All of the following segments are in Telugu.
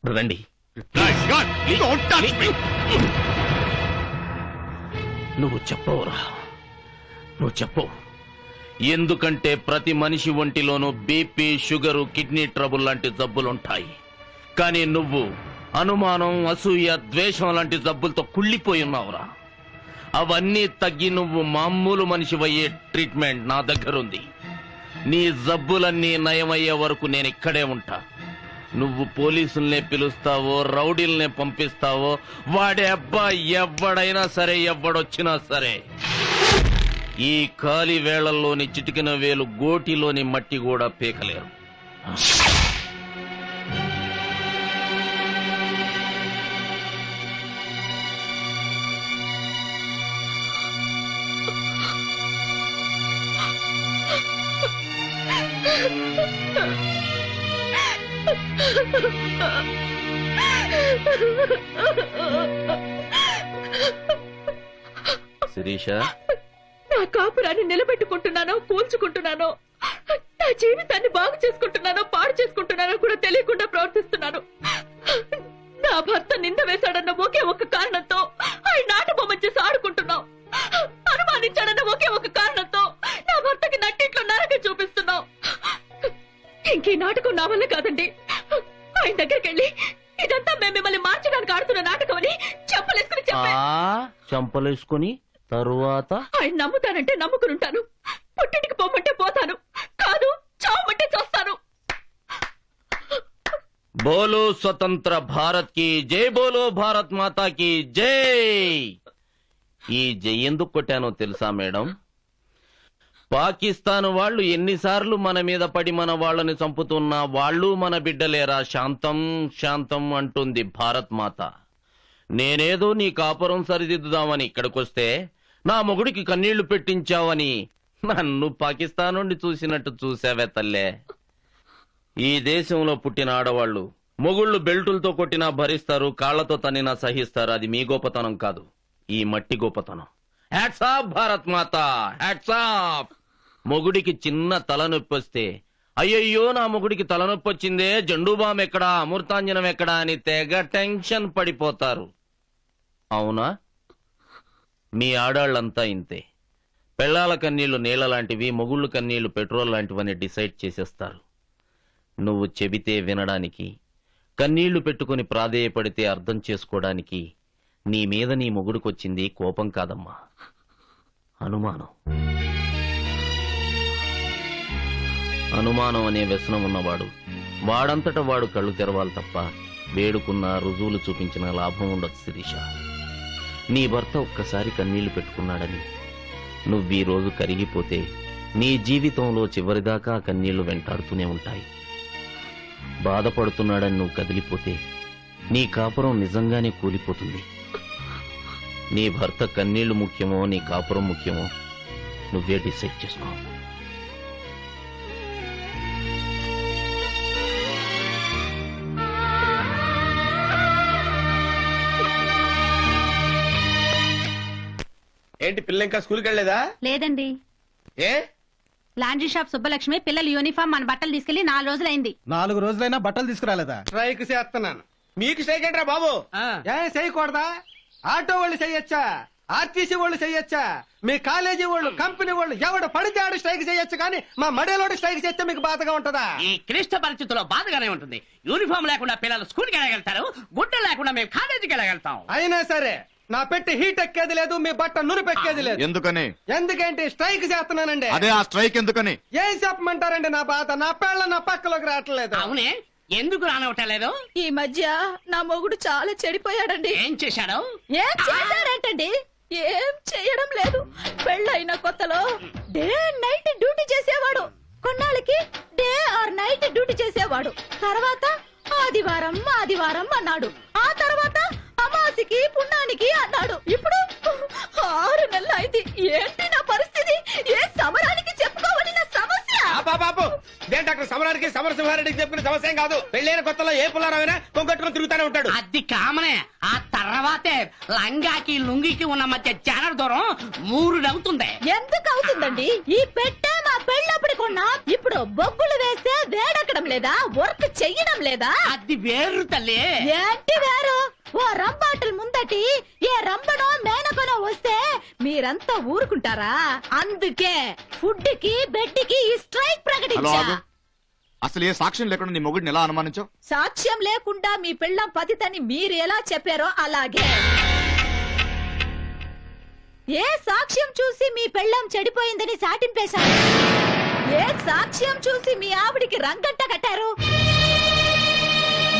రండి. నువ్వు చెప్పవురా, నువ్వు చెప్పవు. ఎందుకంటే ప్రతి మనిషి ఒంటిలోనూ బీపీ, షుగరు, కిడ్నీ ట్రబుల్ లాంటి జబ్బులుంటాయి. కానీ నువ్వు అనుమానం, అసూయ, ద్వేషం లాంటి జబ్బులతో కుళ్ళిపోయి ఉన్నావురా. అవన్నీ తగ్గి నువ్వు మామూలు మనిషివయ్యే ట్రీట్మెంట్ నా దగ్గరుంది. నీ జబ్బులన్నీ నయమయ్యే వరకు నేను ఇక్కడే ఉంటా. నువ్వు పోలీసుల్నే పిలుస్తావో, రౌడీల్నే పంపిస్తావో, వాడే అబ్బా ఎవడైనా సరే, ఎవడొచ్చినా సరే, ఈ ఖాళీ వేళల్లోని చిటికిన వేలు గోటిలోని మట్టి కూడా పీకలేరు. శిరీష, నా కాపురాన్ని నిలబెట్టుకుంటున్నానో కూల్చుకుంటున్నానో, నా జీవితాన్ని బాగు చేసుకుంటున్నానో పాడు చేసుకుంటున్నానో కూడా తెలియకుండా ప్రవర్తిస్తున్నాను. నా భర్త నింద వేశాడన్న ఒకే ఒక కారణంతో ఆయన నాట బొమ్మ చేసి ఆడుకుంటున్నావు. అనుమానించాడన్న ఒకే ఒక కారణంతో నా భర్తకి నట్టిట్లో నరకం చూపిస్తున్నావు. ఇంకీ నాటకం నా వల్ల కాదండి. ఆయన దగ్గరికి వెళ్ళి ఇదంతా మేము మిమ్మల్ని మార్చడానికి ఆడుతున్న నాటకం అని చెప్పలేసుకుని చంపలేసుకుని తరువాత ఆయన నమ్ముతానంటే నమ్ముకునుంటాను, పుట్టింటికి పొమ్మంటే పోతాను, కాదు చావమంటే చేస్తాను. బోలో స్వతంత్ర భారత్ కి జై, బోలో భారత్ మాతా కి జై. ఈ జై ఎందుకు కొట్టానో తెలుసా మేడం? పాకిస్తాన్ వాళ్ళు ఎన్నిసార్లు మన మీద పడి మన వాళ్ళని చంపుతున్నా వాళ్ళు మన బిడ్డలేరా, శాంతం శాంతం అంటుంది భారత్ మాత. నేనేదో నీ కాపురం సరిదిద్దుదామని ఇక్కడికొస్తే నా మొగుడికి కన్నీళ్లు పెట్టించావని నన్ను పాకిస్తాన్ నుండి చూసినట్టు చూసావే తల్లే. ఈ దేశంలో పుట్టిన ఆడవాళ్లు మొగుళ్ళు బెల్టులతో కొట్టినా భరిస్తారు, కాళ్లతో తన్నినా సహిస్తారు. అది మీ గొప్పతనం కాదు, ఈ మట్టి గొప్పతనం. హ్యాట్స్ ఆఫ్ భారత్ మాత, హ్యాట్స్ ఆఫ్. మొగుడికి చిన్న తలనొప్పి వస్తే అయ్యయ్యో నా మొగుడికి తలనొప్పి వచ్చిందే, జండూబాం ఎక్కడా, అమృతాంజనం ఎక్కడా అని తెగ టెన్షన్ పడిపోతారు. అవునా? మీ ఆడాళ్లంతా ఇంతే. పెళ్లాల కన్నీళ్లు నీళ్ల లాంటివి, మొగుళ్ళు కన్నీళ్లు పెట్రోల్ లాంటివని డిసైడ్ చేసేస్తారు. నువ్వు చెబితే వినడానికి, కన్నీళ్లు పెట్టుకుని ప్రాధేయపడితే అర్థం చేసుకోవడానికి నీ మీద నీ మొగుడికొచ్చింది కోపం కాదమ్మా, అనుమానం. అనుమానం అనే వ్యసనం ఉన్నవాడు వాడంతట వాడు కళ్ళు తెరవాలి తప్ప వేడుకున్నా రుజువులు చూపించిన లాభం ఉండదు. శిరీష, నీ భర్త ఒక్కసారి కన్నీళ్లు పెట్టుకున్నాడని నువ్వీ రోజు కరిగిపోతే నీ జీవితంలో చివరిదాకా కన్నీళ్లు వెంటాడుతూనే ఉంటాయి. బాధపడుతున్నాడని నువ్వు కదిలిపోతే నీ కాపురం నిజంగానే కూలిపోతుంది. నీ భర్త కన్నీళ్లు ముఖ్యమో నీ కాపురం ముఖ్యమో నువ్వే డిసైడ్ చేసుకో. ఏంటి పిల్ల ఇంకా స్కూల్కి వెళ్ళలేదా? లేదండి. ఏ? లాండ్రీ షాప్ సుబ్బలక్ష్మి పిల్లల యూనిఫామ్ మన బట్టలు తీసుకెళ్లి 4 రోజులైంది. 4 రోజులైనా బట్టలు తీసుకురాలేదా? స్ట్రైక్ చేస్తున్నాను. మీకు స్ట్రైక్ ఏంట్రా బాబు? ఏం చేయకూడదా? ఆటో వాళ్ళు చేయొచ్చా, ఆర్టీసీ వాళ్ళు చేయొచ్చా, మీ కాలేజీ వాళ్ళు, కంపెనీ వాళ్ళు ఎవడు పడితే ఆడు స్ట్రైక్ చేయొచ్చు, కానీ మా మడేలోడు స్ట్రైక్ చేస్తే మీకు బాధగా ఉంటదా? ఈ క్లిష్ట పరిస్థితుల్లో బాధగానే ఉంటుంది. యూనిఫామ్ లేకుండా పిల్లలు స్కూల్కి వెళ్ళగలుగుతారు, గుడ్డ లేకుండా మేము కాలేజీకి వెళ్ళగలుగుతాం. అయినా సరే నా పెట్టి హీట్ ఎక్కేది లేదు, మీ బట్ట నురిపెక్కేది లేదు. ఎందుకని? ఎందుకంటే స్ట్రైక్ చేస్తున్నానండి. అదే ఆ స్ట్రైక్ ఎందుకని? ఏం చెప్పమంటారండి? నా బాధ, నా పేళ్ళ నా పక్కలోకి రావట్లేదు. అవునే, ఎందుకు రానవటలేదు? ఈ మధ్య నా మొగుడు చాలా చెడిపోయాడండి. ఏం చేశాడు? ఏం చేశాడంటండి? ఏం చేయడం లేదు. పెళ్ళైన కొత్తలో డే నైట్ డ్యూటీ చేసేవాడు, కొన్నాళ్ళకి డే ఆర్ నైట్ డ్యూటీ చేసేవాడు. తర్వాత ఆదివారం ఆదివారం అన్నాడు, ఆ తర్వాత అమాసికి పుణ్యానికి అన్నాడు. ఇప్పుడు 6 నెలలు అయింది. ఏంటి నా పరిస్థితి? ఏ సమరానికి చెప్పుకోవాలి నా సమస్య? ఆపు దేంటి అక్కడ సమరానికి సమరసింహారెడ్డికి చెప్పుకునే సమస్య ఏం కాదు. పెళ్ళైన కొత్తలో ఏ పుల్లారావైనా కొంగట్టుకుని తిరుగుతానే ఉంటాడు. అది కామనే. ఆ తర్వాతే లంగాకి లుంగికి ఉన్న మధ్య చాలా దూరం 3 అవుతుంది. ఎందుకు అవుతుందండి? ఈ పెట్టే మా పెళ్ళప్పుడు కొన్నా, ఇప్పుడు బొగ్గులు వేస్తే వేడెక్కడం లేదా, వర్క్ చెయ్యడం లేదా? అది వేరు తల్లి. ఏంటి వేరు? ఓ రంబాటలు ముందటి ఏ రంబనో మేనకనో వస్తే మీరంతా ఊరుకుంటారా? అందుకే ఫుడ్ కి బెడ్ కి ఈ స్ట్రైక్ ప్రకటించా. అసలు ఏ సాక్ష్యం లేకుండా నీ మొగుడిని ఎలా అనుమానించావు? సాక్ష్యం లేకుండా మీ పెళ్ళం పతితని మీరు ఎలా చెప్పారో అలాగే. ఏ సాక్ష్యం చూసి మీ పెళ్ళం చెడిపోయిందని సాటింపేశారు? ఏ సాక్ష్యం చూసి మీ ఆవిడికి రంగంట కట్టారు?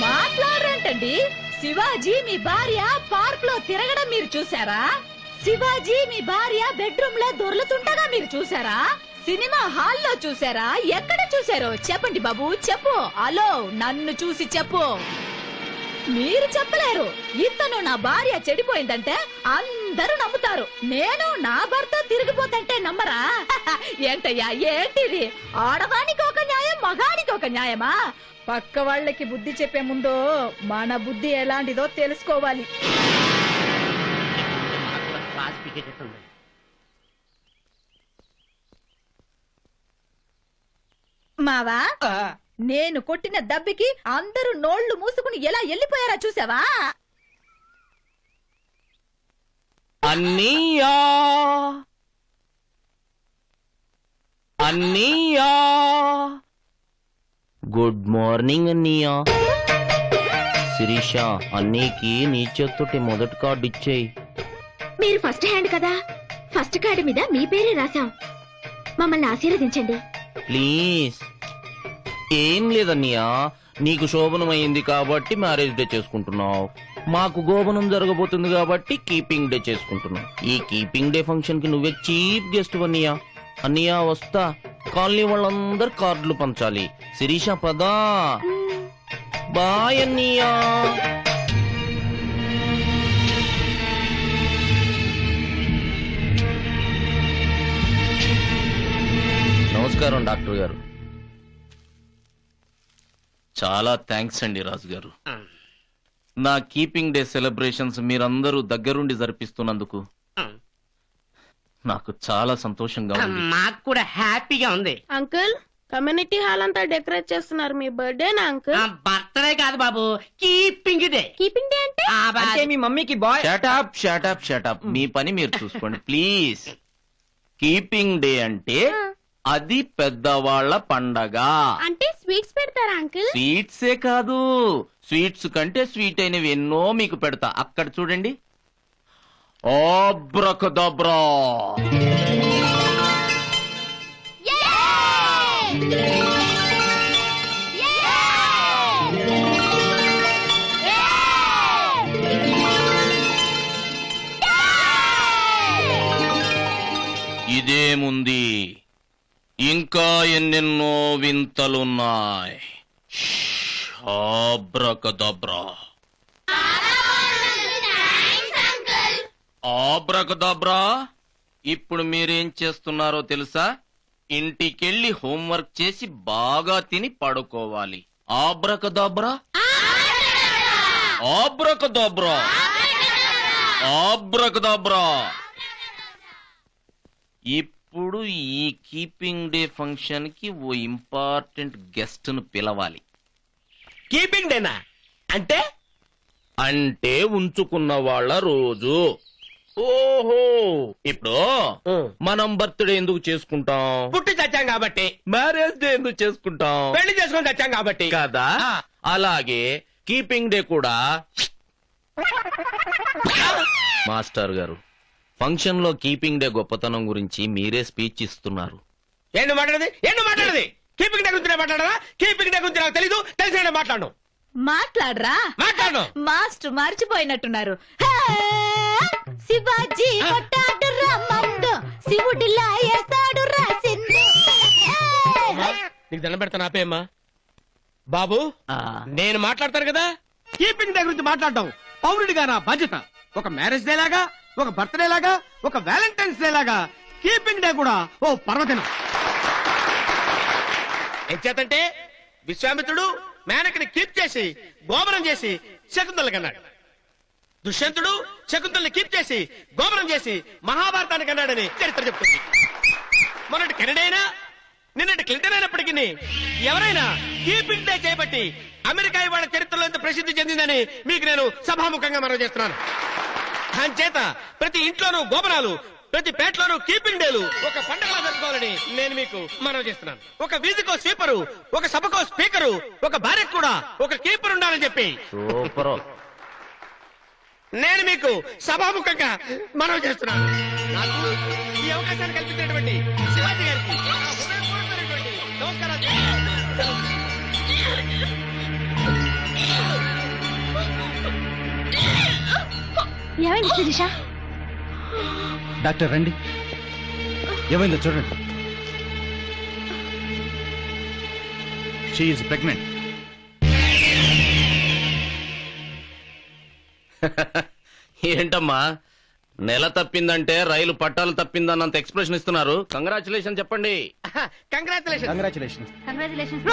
మాట్లాడరేంటండి? శివాజీ మీ భార్య పార్క్ లో తిరగడం మీరు చూసారా? శివాజీ మీ భార్య బెడ్రూమ్ లో దొర్లుతుండగా మీరు చూసారా? సినిమా హాల్లో చూసారా? ఎక్కడ చూసారో చెప్పండి బాబు, చెప్పు. హలో, నన్ను చూసి చెప్పు. మీరు చెప్పలేరు. ఇతను నా భార్య చెడిపోయిందంటే అందరూ నమ్ముతారు. నేను నా భర్త తిరిగిపోతంటే నమ్మరా? ఏంటయ్యా ఏంటిది? ఆడవానికి ఒక న్యాయం, మగానికి ఒక న్యాయమా? పక్క వాళ్ళకి బుద్ధి చెప్పే ముందు మన బుద్ధి ఎలాంటిదో తెలుసుకోవాలి. మావా, నేను కొట్టిన దెబ్బకి అందరూ నోళ్లు మూసుకుని ఎలా వెళ్ళిపోయారా చూసావా? అన్నయ్యా అన్నయ్యా గుడ్ మార్నింగ్ అన్నయ్యా. శిరీష, అన్నయ్యకి నీ చేత్తోటి మొదటి కార్డు ఇచ్చేయి. మీరు ఫస్ట్ హ్యాండ్ కదా, ఫస్ట్ కార్డు మీద మీ పేరే రాశాం. మమ్మల్ని ఆశీర్వదించండి ప్లీజ్. ఏం లేదన్నయ్యా, నీకు శోభనం అయింది కాబట్టి మ్యారేజ్ డే చేసుకుంటున్నావు, మాకు గోపనం జరగబోతుంది కాబట్టి కీపింగ్ డే చేసుకుంటున్నావు. ఈ కీపింగ్ డే ఫంక్షన్ కి నువ్వే చీఫ్ గెస్ట్ అన్నయ్యా. అన్నయ్య వస్తా, కాలనీ వాళ్ళందరు కార్డులు పంచాలి. శిరీష పదా. బాయ్ అన్నయ్యా. నమస్కారం డాక్టర్ గారు. చాలా థ్యాంక్స్ అండి రాజు గారు. నా కీపింగ్ డే సెలబ్రేషన్స్ మీరందరూ దగ్గరుండి జరిపిస్తున్నందుకు నాకు చాలా సంతోషంగా ఉంది. మాకు కూడా హ్యాపీగా ఉంది. అంకుల్, కమ్యూనిటీ హాల్ అంతా డెకరేట్ చేస్తున్నారు. మీ బర్త్డేనా అంకుల్? బర్త్డే కాదు బాబు, కీపింగ్ డే. కీపింగ్ డే అంటే? అంటే మీ మమ్మీకి బాయ్. షటప్ మీ పని మీరు చూసుకోండి ప్లీజ్. కీపింగ్ డే అంటే అది పెద్దవాళ్ల పండగ. అంటే స్వీట్స్ పెడతారా అంకుల్? స్వీట్సే కాదు, స్వీట్స్ కంటే స్వీట్ అయినవి ఎన్నో మీకు పెడతా. అక్కడ చూడండి. ఆబ్రకదబ్రా. ఇదేముంది, ఇంకా ఎన్నెన్నో వింతలున్నాయి. ఆబ్రకదబ్రా. ఆబ్రకదబ్రా. ఇప్పుడు మీరేం చేస్తున్నారో తెలుసా? ఇంటికెళ్ళి హోంవర్క్ చేసి బాగా తిని పడుకోవాలి. ఆబ్రకదబ్రా. ఆబ్రకదబ్రా. ఆబ్రకదబ్రా. ఇప్పుడు ఈ కీపింగ్ డే ఫంక్షన్ కి ఓ ఇంపార్టెంట్ గెస్ట్ ను పిలవాలి. కీపింగ్ డేనా అంటే? అంటే ఉంచుకున్న వాళ్ళ రోజు. ఓహో, ఇప్పుడు మనం బర్త్డే ఎందుకు చేసుకుంటాం? పుట్టి చచ్చాం కాబట్టి. మ్యారేజ్ డే ఎందుకు చేసుకుంటాం? పెళ్లి చేసుకొని చచ్చాం కాబట్టి కదా. అలాగే కీపింగ్ డే కూడా. మాస్టర్ గారు, ఫంక్షన్ లో కీపింగ్ డే గొప్పతనం గురించి మీరే స్పీచ్ ఇస్తున్నారు. ఏంటి మాట్లాడది? కీపింగ్ డే గురించి మాట్లాడరా? కీపింగ్ డే గురించి నాకు తెలీదు, తెలిసిన మాట్లాడను. మాట్లాడరా? మాట్లాడను. మాస్టర్ మర్చిపోయినట్టున్నారు. హే! శివాజీ కొట్టాడు రామందు, శివుడిలా వేస్తాడు రాసింది. నీకు దండం పెడతాను, ఆపేమ్మా. బాబు, నేను మాట్లాడతాను కదా. కీపింగ్ డే గురించి మాట్లాడటం పౌరుడిగా నా బాధ్యత. ఒక మ్యారేజ్ డే లాగా, ఒక బర్త్డే లాగా, ఒక వ్యాలంటైన్స్ డే లాగా కీపింగ్ డే కూడా ఓ పర్వదినం. ఎంచేతంటే విశ్వామిత్రుడు మేనకని కీప్ చేసి గోమరం చేసి శకుంతల కన్నాడు. దుష్యంతుడు శకుంతల్ని కీప్ చేసి గోమరం చేసి మహాభారతాన్ని కన్నాడని చరిత్ర చెప్తుంది. మొన్నటి కెనడా అయినా నిన్నటి క్లింటన్ అయినప్పటికీ ఎవరైనా కీపింగ్ డే చేయబట్టి అమెరికా ఇవాళ చరిత్రలో ఎంత ప్రసిద్ధి చెందిందని మీకు నేను సభాముఖంగా మనవి చేస్తున్నాను. దానిచేత ప్రతి ఇంట్లోనూ గోమరాలు, ప్రతి పేటలోనూ కీపింగ్ డేలు ఒక పండుగలా జరుపుకోవాలని నేను మీకు మనవి చేస్తున్నాను. ఒక వీధికో స్వీపరు, ఒక సభకో స్పీకరు, ఒక భార్యకు కూడా ఒక కీపర్ ఉండాలని చెప్పి సూపర్. నేను మీకు సభాముఖంగా మనవి చేస్తున్నాను. నాకు ఈ అవకాశాన్ని కల్పించినటువంటి శివాజీ గారికి నా హృదయపూర్వకమైనటువంటి నమస్కారాలు తెలియజేస్తున్నాను. ఏమైంది శిరీష? డాక్టర్ రండి, ఏమైందో చూడండి. She pregnant. ఏంటమ్మా నెల తప్పిందంటే రైలు పట్టాలు తప్పిందన్నంత ఎక్స్ప్రెషన్ ఇస్తున్నారు. కంగ్రాచులేషన్ చెప్పండి. కంగ్రాచులేషన్. కంగ్రాచులేషన్. కంగ్రాచులేషన్స్.